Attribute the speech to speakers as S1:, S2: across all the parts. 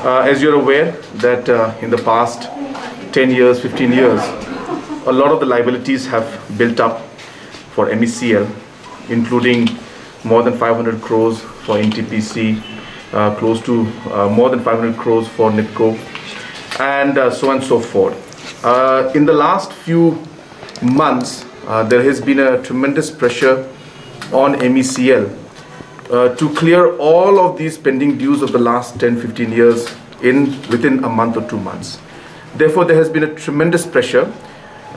S1: As you're aware that in the past 10 years, 15 years, a lot of the liabilities have built up for MECL, including more than 500 crores for NTPC, close to more than 500 crores for NIPCO, and so on and so forth. In the last few months, there has been a tremendous pressure on MECL to clear all of these pending dues of the last 10-15 years within a month or 2 months. Therefore, there has been a tremendous pressure,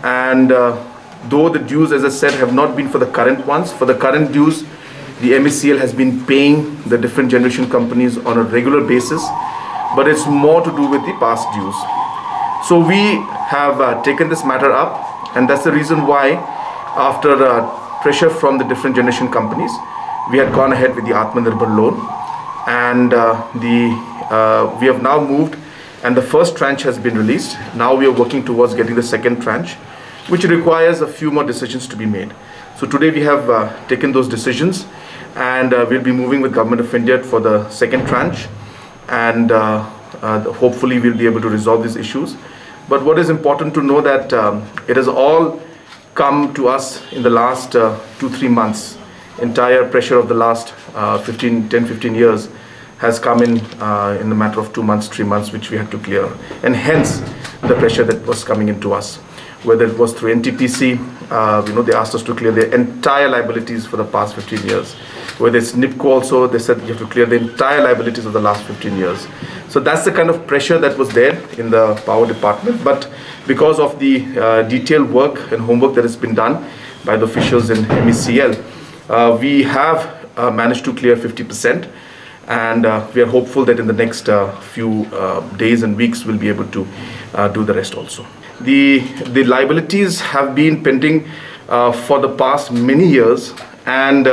S1: and though the dues, as I said, have not been for the current ones, for the current dues, the MECL has been paying the different generation companies on a regular basis, but it's more to do with the past dues. So we have taken this matter up, and that's the reason why, after pressure from the different generation companies, we had gone ahead with the Atmanirbhar loan, and we have now moved, and the first tranche has been released. Now we are working towards getting the second tranche, which requires a few more decisions to be made. So today we have taken those decisions, and we'll be moving with Government of India for the second tranche, and hopefully we'll be able to resolve these issues. But what is important to know that it has all come to us in the last 2-3 months. Entire pressure of the last 10-15 years has come in the matter of 2 months, 3 months, which we had to clear, and hence the pressure that was coming into us. Whether it was through NTPC, they asked us to clear the entire liabilities for the past 15 years. Whether it's NIPCO also, they said you have to clear the entire liabilities of the last 15 years. So that's the kind of pressure that was there in the power department. But because of the detailed work and homework that has been done by the officials in MECL, we have managed to clear 50%. And we are hopeful that in the next few days and weeks we'll be able to do the rest also. The liabilities have been pending for the past many years, and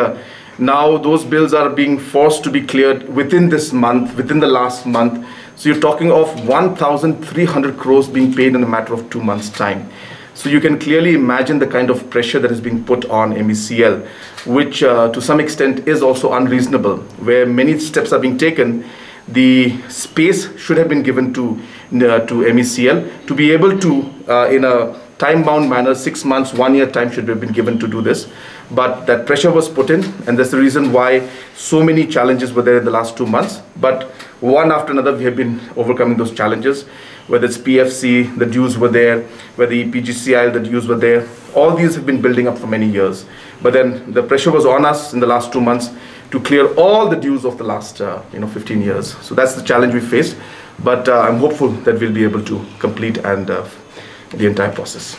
S1: now those bills are being forced to be cleared within this month, within the last month. So you're talking of 1,300 crores being paid in a matter of 2 months' time. So you can clearly imagine the kind of pressure that is being put on MECL, which to some extent is also unreasonable. Where many steps are being taken, the space should have been given to MECL to be able to, in a time-bound manner, 6 months, 1 year time should have been given to do this. But that pressure was put in, and that's the reason why so many challenges were there in the last 2 months. But one after another, we have been overcoming those challenges. Whether it's PFC, the dues were there, whether PGCIL, the dues were there. All these have been building up for many years. But then the pressure was on us in the last 2 months to clear all the dues of the last 15 years. So that's the challenge we faced. But I'm hopeful that we'll be able to complete the entire process.